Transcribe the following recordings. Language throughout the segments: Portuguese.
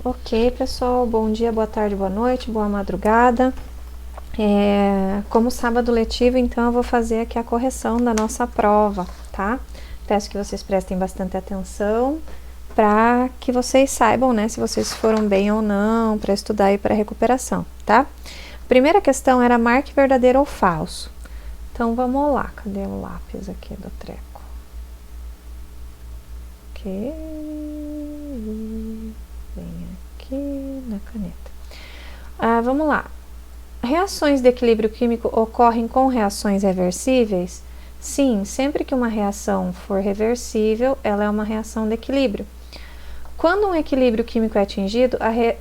Ok, pessoal, bom dia, boa tarde, boa noite, boa madrugada. Como sábado letivo, então eu vou fazer aqui a correção da nossa prova, tá? Peço que vocês prestem bastante atenção para que vocês saibam, né, se vocês foram bem ou não para estudar e para recuperação, tá? Primeira questão era marque verdadeiro ou falso. Então vamos lá, cadê o lápis aqui do treco? Ok, vem aqui na caneta. Vamos lá. Reações de equilíbrio químico ocorrem com reações reversíveis? Sim, sempre que uma reação for reversível, ela é uma reação de equilíbrio. Quando um equilíbrio químico é atingido,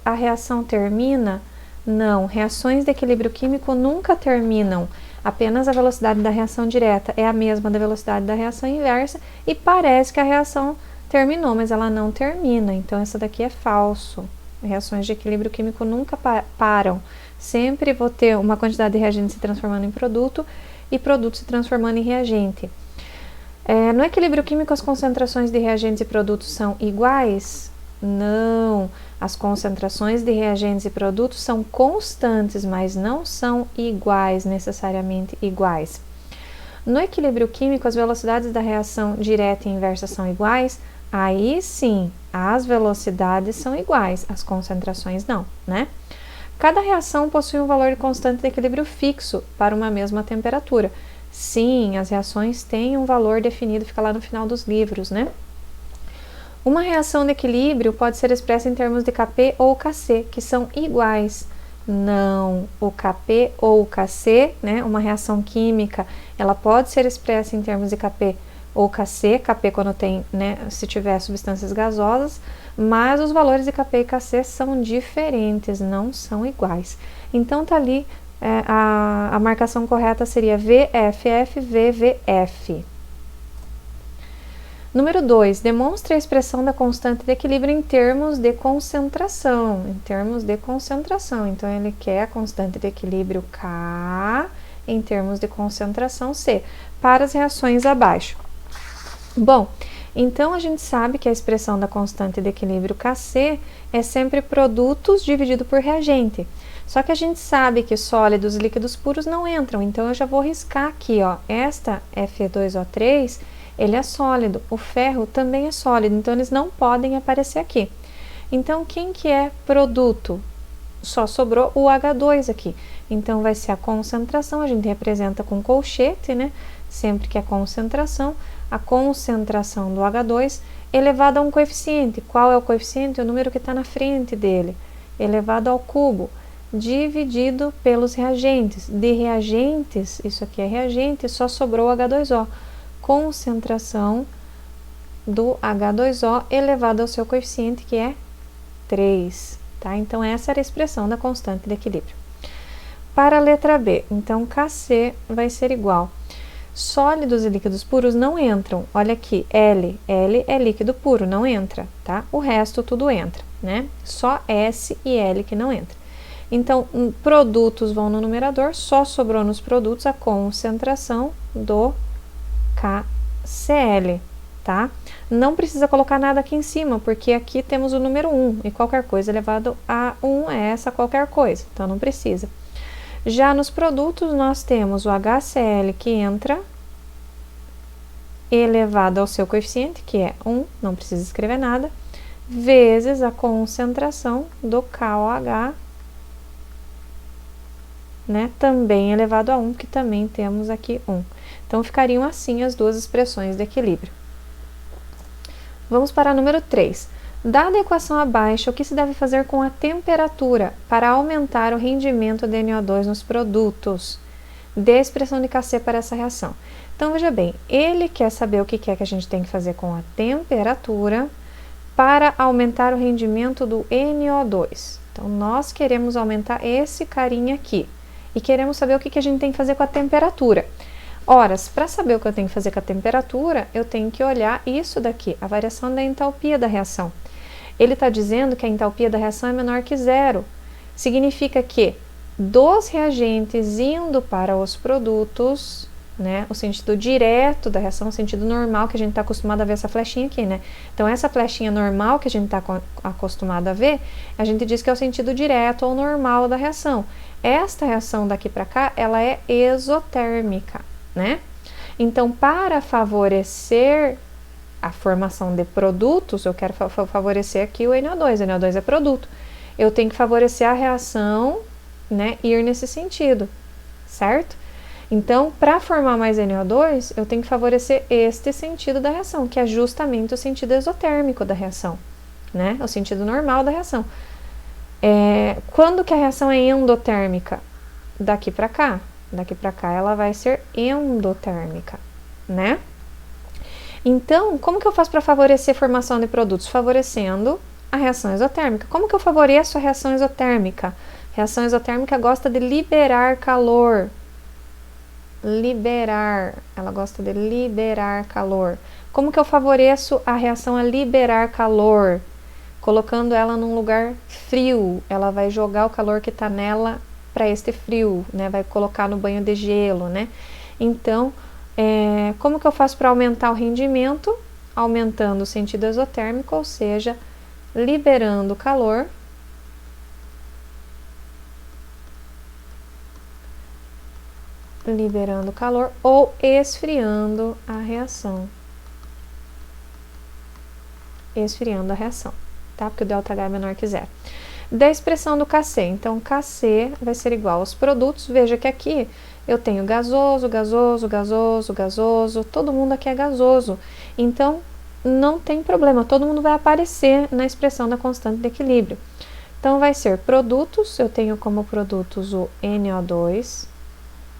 a reação termina? Não, reações de equilíbrio químico nunca terminam. Apenas a velocidade da reação direta é a mesma da velocidade da reação inversa e parece que a reação terminou, mas ela não termina. Então, essa daqui é falso. Reações de equilíbrio químico nunca param. Sempre vou ter uma quantidade de reagente se transformando em produto e produto se transformando em reagente. No equilíbrio químico, as concentrações de reagentes e produtos são iguais? Não. As concentrações de reagentes e produtos são constantes, mas não são iguais, necessariamente iguais. No equilíbrio químico, as velocidades da reação direta e inversa são iguais? Aí sim, as velocidades são iguais, as concentrações não, né? Cada reação possui um valor de constante de equilíbrio fixo para uma mesma temperatura. Sim, as reações têm um valor definido, fica lá no final dos livros, né? Uma reação de equilíbrio pode ser expressa em termos de Kp ou Kc, que são iguais. Não, o Kp ou o Kc, né, uma reação química, ela pode ser expressa em termos de Kp ou Kc, Kp quando tem, né, se tiver substâncias gasosas, mas os valores de Kp e Kc são diferentes, não são iguais. Então tá ali, a marcação correta seria VFF, VVF. Número 2, demonstre a expressão da constante de equilíbrio em termos de concentração. Em termos de concentração, então ele quer a constante de equilíbrio K em termos de concentração C, para as reações abaixo. Bom, então a gente sabe que a expressão da constante de equilíbrio Kc é sempre produtos dividido por reagente. Só que a gente sabe que sólidos e líquidos puros não entram, então eu já vou riscar aqui, ó, esta Fe2O3, ele é sólido, o ferro também é sólido, então eles não podem aparecer aqui. Então, quem que é produto? Só sobrou o H2 aqui. Então, vai ser a concentração, a gente representa com colchete, né? Sempre que é concentração, a concentração do H2 elevado a um coeficiente. Qual é o coeficiente? O número que está na frente dele. Elevado ao cubo, dividido pelos reagentes. De reagentes, isso aqui é reagente, só sobrou o H2O. Concentração do H2O elevado ao seu coeficiente, que é 3, tá? Então, essa era a expressão da constante de equilíbrio. Para a letra B, então, Kc vai ser igual. Sólidos e líquidos puros não entram. Olha aqui, L é líquido puro, não entra, tá? O resto tudo entra, né? Só S e L que não entra. Então, produtos vão no numerador, só sobrou nos produtos a concentração do KCl, tá? Não precisa colocar nada aqui em cima, porque aqui temos o número 1, e qualquer coisa elevado a 1 é essa qualquer coisa, então não precisa. Já nos produtos, nós temos o HCl que entra, elevado ao seu coeficiente, que é 1, não precisa escrever nada, vezes a concentração do KOH, né, também elevado a 1, que também temos aqui 1. Então, ficariam assim as duas expressões de equilíbrio. Vamos para a número 3. Dada a equação abaixo, o que se deve fazer com a temperatura para aumentar o rendimento de NO2 nos produtos? Dê a expressão de Kc para essa reação. Então, veja bem, ele quer saber o que é que a gente tem que fazer com a temperatura para aumentar o rendimento do NO2. Então, nós queremos aumentar esse carinha aqui. E queremos saber o que a gente tem que fazer com a temperatura. Ora, para saber o que eu tenho que fazer com a temperatura, eu tenho que olhar isso daqui, a variação da entalpia da reação. Ele está dizendo que a entalpia da reação é menor que zero. Significa que dos reagentes indo para os produtos, né? O sentido direto da reação, o sentido normal que a gente está acostumado a ver essa flechinha aqui, né? Então, essa flechinha normal que a gente está acostumado a ver, a gente diz que é o sentido direto ou normal da reação. Esta reação daqui para cá, ela é exotérmica, né? Então, para favorecer a formação de produtos, eu quero favorecer aqui o NO2. O NO2 é produto. Eu tenho que favorecer a reação, né, ir nesse sentido, certo? Então, para formar mais NO2, eu tenho que favorecer este sentido da reação, que é justamente o sentido exotérmico da reação, né? O sentido normal da reação. Quando que a reação é endotérmica? Daqui para cá. Daqui para cá ela vai ser endotérmica, né? Então, como que eu faço para favorecer a formação de produtos? Favorecendo a reação exotérmica. Como que eu favoreço a reação exotérmica? A reação exotérmica gosta de liberar calor. Ela gosta de liberar calor. Como que eu favoreço a reação a liberar calor? Colocando ela num lugar frio. Ela vai jogar o calor que está nela para este frio, né? Vai colocar no banho de gelo, né? Então, como que eu faço para aumentar o rendimento? Aumentando o sentido exotérmico, ou seja, liberando calor. Liberando calor ou esfriando a reação. Esfriando a reação, tá? Porque o ΔH é menor que zero. Da expressão do Kc, então Kc vai ser igual aos produtos. Veja que aqui eu tenho gasoso, gasoso, gasoso, gasoso, todo mundo aqui é gasoso. Então, não tem problema, todo mundo vai aparecer na expressão da constante de equilíbrio. Então, vai ser produtos, eu tenho como produtos o NO2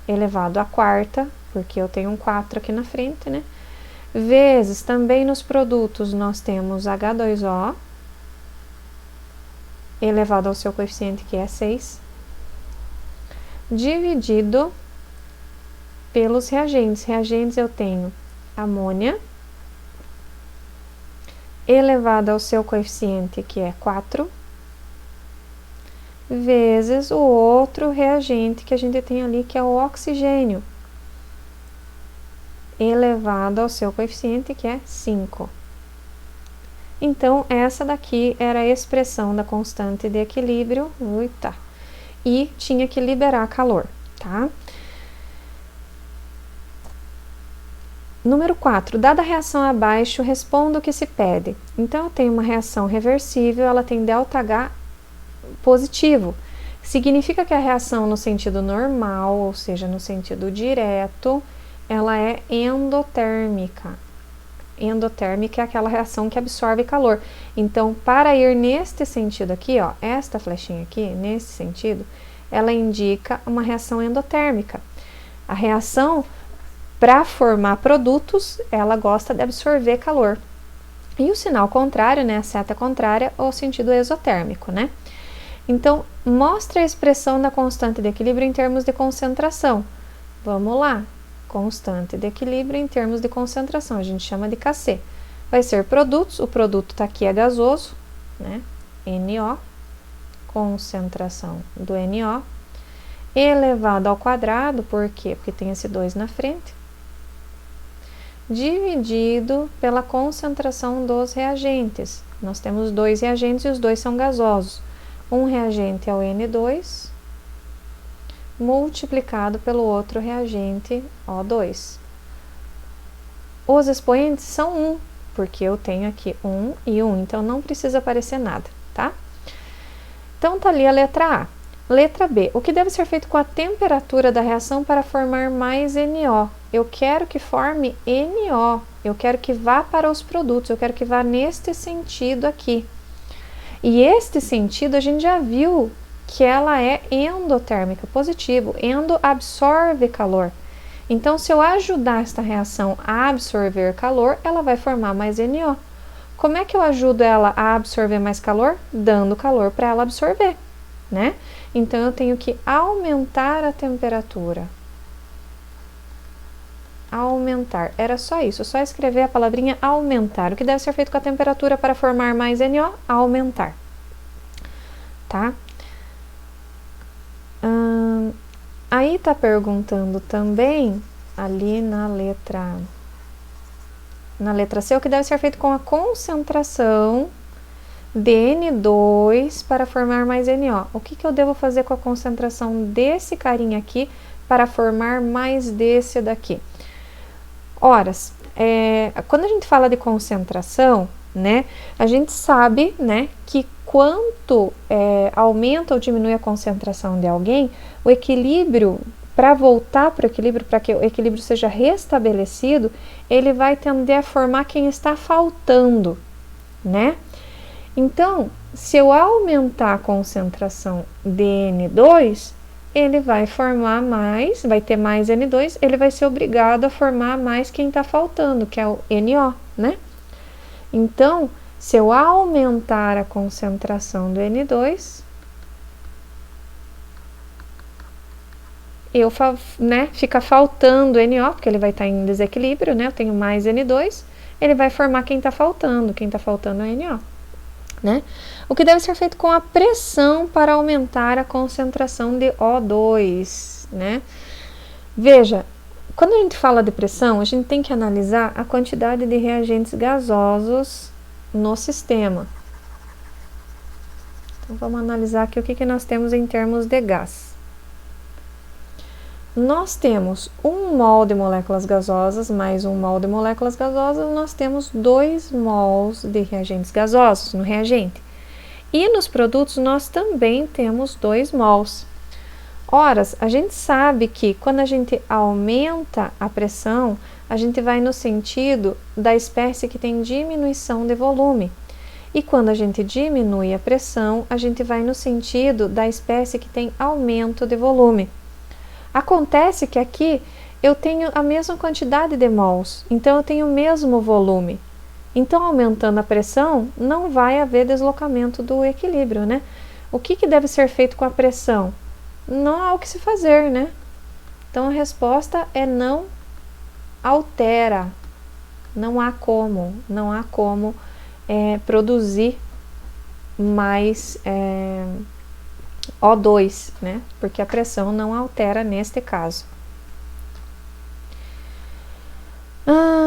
elevado à quarta, porque eu tenho um 4 aqui na frente, né? Vezes, também nos produtos, nós temos H2O, elevado ao seu coeficiente, que é 6, dividido pelos reagentes. Reagentes eu tenho amônia, elevado ao seu coeficiente, que é 4, vezes o outro reagente que a gente tem ali, que é o oxigênio, elevado ao seu coeficiente, que é 5. Então, essa daqui era a expressão da constante de equilíbrio, e tinha que liberar calor, tá? Número 4, dada a reação abaixo, responda o que se pede. Então, eu tenho uma reação reversível, ela tem ΔH positivo. Significa que a reação no sentido normal, ou seja, no sentido direto, ela é endotérmica. Endotérmica é aquela reação que absorve calor. Então, para ir neste sentido aqui, ó, esta flechinha aqui, nesse sentido, ela indica uma reação endotérmica. A reação, para formar produtos, ela gosta de absorver calor. E o sinal contrário, né, a seta contrária, é o sentido exotérmico, né? Então, mostra a expressão da constante de equilíbrio em termos de concentração. Vamos lá. Constante de equilíbrio em termos de concentração, a gente chama de Kc. Vai ser produtos, o produto está aqui, é gasoso, né? NO, concentração do NO, elevado ao quadrado, por quê? Porque tem esse 2 na frente, dividido pela concentração dos reagentes. Nós temos 2 reagentes e os 2 são gasosos. Um reagente é o N2, multiplicado pelo outro reagente, O2. Os expoentes são 1, porque eu tenho aqui 1 e 1, então não precisa aparecer nada, tá? Então, tá ali a letra A. Letra B. O que deve ser feito com a temperatura da reação para formar mais NO? Eu quero que forme NO, eu quero que vá para os produtos, eu quero que vá neste sentido aqui. E este sentido a gente já viu que ela é endotérmica, positivo. Endo absorve calor. Então, se eu ajudar esta reação a absorver calor, ela vai formar mais NO. Como é que eu ajudo ela a absorver mais calor? Dando calor para ela absorver, né? Então, eu tenho que aumentar a temperatura. Aumentar. Era só isso, só escrever a palavrinha aumentar. O que deve ser feito com a temperatura para formar mais NO? Aumentar. Tá? Aí tá perguntando também ali na letra C, o que deve ser feito com a concentração de N2 para formar mais NO. O que eu devo fazer com a concentração desse carinha aqui para formar mais desse daqui? Horas, quando a gente fala de concentração, né, a gente sabe, né, que quanto aumenta ou diminui a concentração de alguém, o equilíbrio, para voltar para o equilíbrio, para que o equilíbrio seja restabelecido, ele vai tender a formar quem está faltando, né? Então, se eu aumentar a concentração de N2, ele vai formar mais, vai ter mais N2, ele vai ser obrigado a formar mais quem está faltando, que é o NO, né? Então, se eu aumentar a concentração do N2, fica faltando NO, porque ele vai estar em desequilíbrio, né? Eu tenho mais N2, ele vai formar quem está faltando é NO. Né? O que deve ser feito com a pressão para aumentar a concentração de O2, né? Veja, quando a gente fala de pressão, a gente tem que analisar a quantidade de reagentes gasosos no sistema. Então, vamos analisar aqui o que nós temos em termos de gás. Nós temos 1 mol de moléculas gasosas mais 1 mol de moléculas gasosas, nós temos 2 mols de reagentes gasosos no reagente. E nos produtos nós também temos 2 mols. Ora, a gente sabe que quando a gente aumenta a pressão, a gente vai no sentido da espécie que tem diminuição de volume. E quando a gente diminui a pressão, a gente vai no sentido da espécie que tem aumento de volume. Acontece que aqui eu tenho a mesma quantidade de mols, então eu tenho o mesmo volume. Então, aumentando a pressão, não vai haver deslocamento do equilíbrio, né? O que deve ser feito com a pressão? Não há o que se fazer, né? Então, a resposta é não altera. Não há como produzir mais O2, né? Porque a pressão não altera neste caso.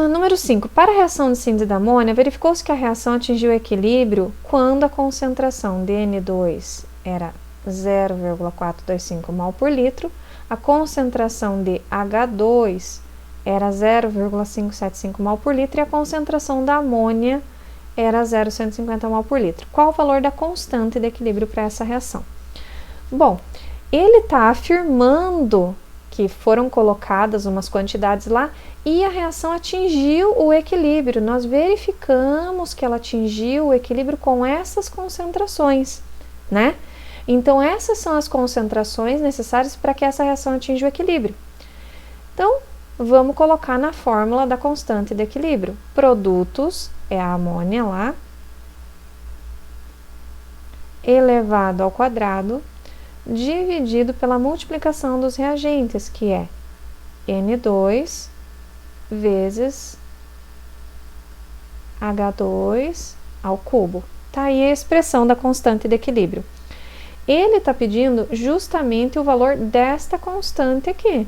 Número 5. Para a reação de síntese da amônia, verificou-se que a reação atingiu o equilíbrio quando a concentração de N2 era 0,425 mol por litro, a concentração de H2 era 0,575 mol por litro e a concentração da amônia era 0,150 mol por litro. Qual o valor da constante de equilíbrio para essa reação? Bom, ele está afirmando que foram colocadas umas quantidades lá e a reação atingiu o equilíbrio. Nós verificamos que ela atingiu o equilíbrio com essas concentrações, né? Então, essas são as concentrações necessárias para que essa reação atinja o equilíbrio. Então, vamos colocar na fórmula da constante de equilíbrio. Produtos é a amônia lá, elevado ao quadrado, dividido pela multiplicação dos reagentes, que é N2 vezes H2 ao cubo. Tá aí a expressão da constante de equilíbrio. Ele está pedindo justamente o valor desta constante aqui,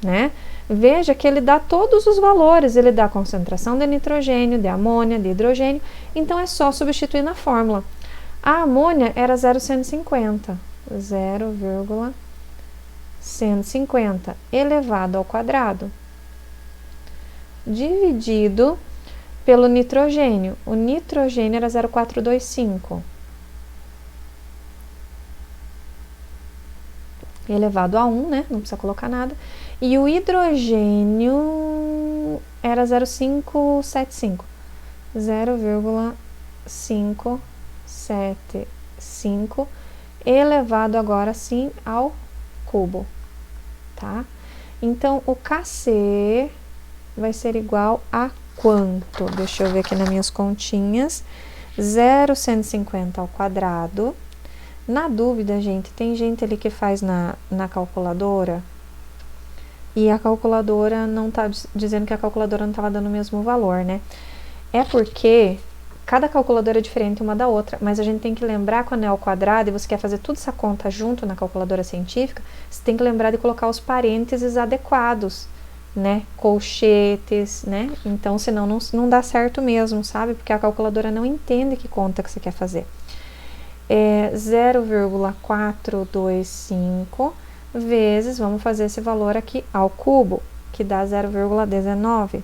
né? Veja que ele dá todos os valores, ele dá a concentração de nitrogênio, de amônia, de hidrogênio, então é só substituir na fórmula. A amônia era 0,150, 0,150 elevado ao quadrado, dividido pelo nitrogênio. O nitrogênio era 0,425 elevado a 1, né? Não precisa colocar nada. E o hidrogênio era 0,575. 0,575 elevado agora sim ao cubo, tá? Então, o Kc vai ser igual a quanto? Deixa eu ver aqui nas minhas continhas. 0,150 ao quadrado. Na dúvida, gente, tem gente ali que faz na calculadora e a calculadora não tá dizendo que a calculadora não estava dando o mesmo valor, né? É porque cada calculadora é diferente uma da outra, mas a gente tem que lembrar quando é ao quadrado e você quer fazer toda essa conta junto na calculadora científica, você tem que lembrar de colocar os parênteses adequados, né, colchetes, né, então senão não dá certo mesmo, sabe, porque a calculadora não entende que conta que você quer fazer. 0,425 vezes, vamos fazer esse valor aqui ao cubo, que dá 0,19.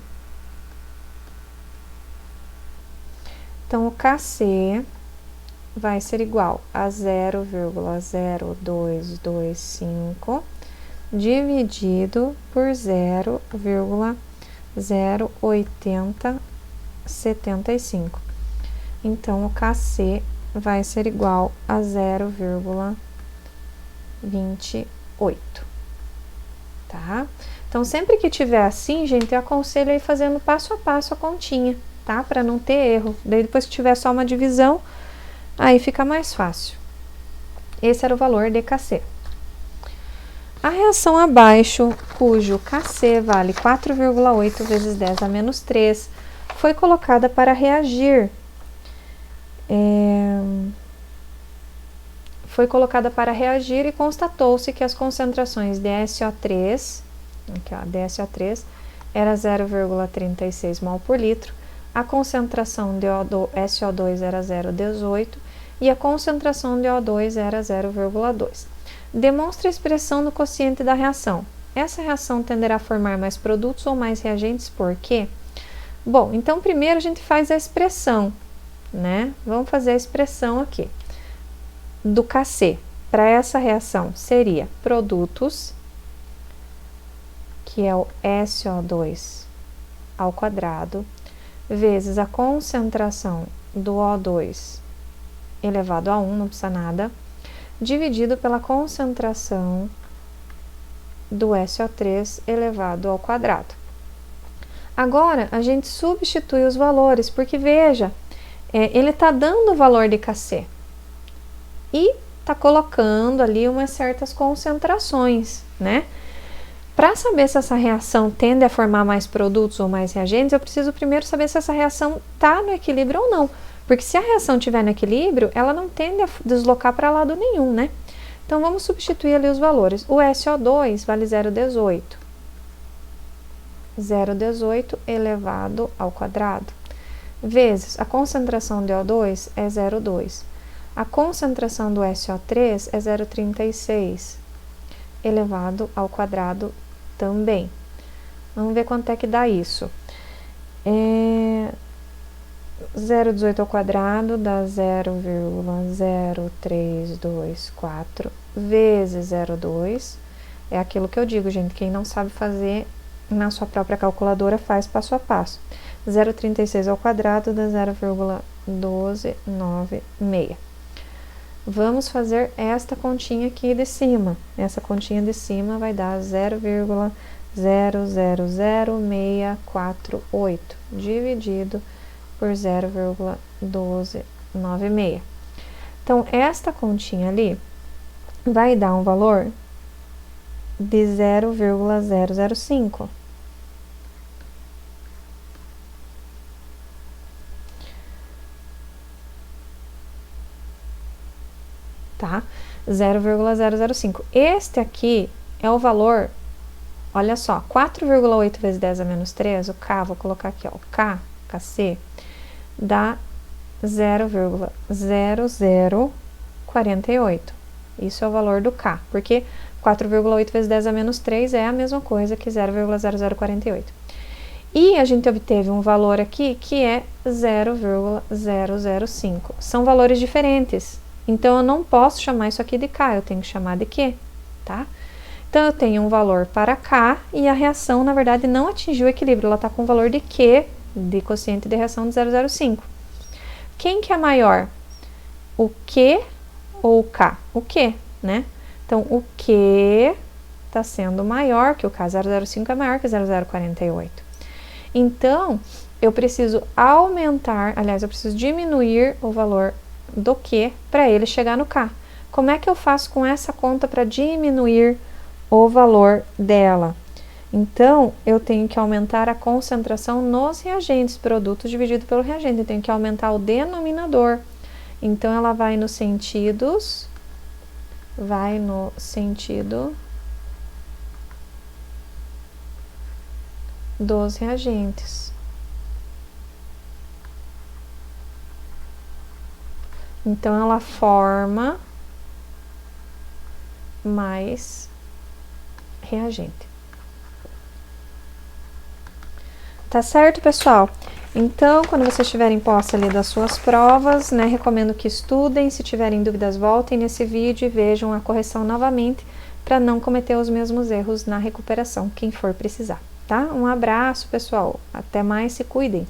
Então, o KC vai ser igual a 0,0225 dividido por 0,0875. Então, o KC vai ser igual a 0,28, tá? Então, sempre que tiver assim, gente, eu aconselho aí fazendo passo a passo a continha, tá? Para não ter erro. Daí, depois que tiver só uma divisão, aí fica mais fácil. Esse era o valor de KC. A reação abaixo, cujo KC vale 4,8 vezes 10 a menos 3, foi colocada para reagir. E constatou-se que as concentrações de SO3, aqui ó, DSO3, era 0,36 mol por litro, a concentração de SO2 era 0,18 e a concentração de O2 era 0,2. Demonstra a expressão do quociente da reação. Essa reação tenderá a formar mais produtos ou mais reagentes, por quê? Bom, então primeiro a gente faz a expressão, né? Vamos fazer a expressão aqui do KC. Para essa reação seria produtos, que é o SO2 ao quadrado, vezes a concentração do O2 elevado a 1, não precisa nada, dividido pela concentração do SO3 elevado ao quadrado. Agora, a gente substitui os valores, porque veja, ele está dando o valor de KC e está colocando ali umas certas concentrações, né? Para saber se essa reação tende a formar mais produtos ou mais reagentes, eu preciso primeiro saber se essa reação está no equilíbrio ou não. Porque se a reação estiver no equilíbrio, ela não tende a deslocar para lado nenhum, né? Então, vamos substituir ali os valores. O SO2 vale 0,18. 0,18 elevado ao quadrado. Vezes a concentração de O2 é 0,2. A concentração do SO3 é 0,36 elevado ao quadrado também. Vamos ver quanto é que dá isso. 0,18 ao quadrado dá 0,0324 vezes 0,2. É aquilo que eu digo, gente, quem não sabe fazer na sua própria calculadora faz passo a passo. 0,36 ao quadrado dá 0,1296. Vamos fazer esta continha aqui de cima. Essa continha de cima vai dar 0,000648 dividido por 0,1296. Então, esta continha ali vai dar um valor de 0,005. Tá? 0,005. Este aqui é o valor, olha só, 4,8 vezes 10 a menos 3, o K, vou colocar aqui, ó, o KC, dá 0,0048. Isso é o valor do K, porque 4,8 vezes 10 a menos 3 é a mesma coisa que 0,0048. E a gente obteve um valor aqui que é 0,005. São valores diferentes. Então, eu não posso chamar isso aqui de K, eu tenho que chamar de Q, tá? Então, eu tenho um valor para K e a reação, na verdade, não atingiu o equilíbrio. Ela está com um valor de Q, de quociente de reação de 0,05. Quem que é maior? O Q ou o K? O Q, né? Então, o Q está sendo maior que o K. 0,05 é maior que 0,048. Então, eu preciso aumentar, aliás, eu preciso diminuir o valor do Q para ele chegar no K. Como é que eu faço com essa conta para diminuir o valor dela? Então, eu tenho que aumentar a concentração nos reagentes, produtos dividido pelo reagente. Eu tenho que aumentar o denominador. Então, ela vai no sentido dos reagentes. Então, ela forma mais reagente. Tá certo, pessoal? Então, quando vocês tiverem posse ali das suas provas, né, recomendo que estudem. Se tiverem dúvidas, voltem nesse vídeo e vejam a correção novamente para não cometer os mesmos erros na recuperação, quem for precisar, tá? Um abraço, pessoal. Até mais, se cuidem.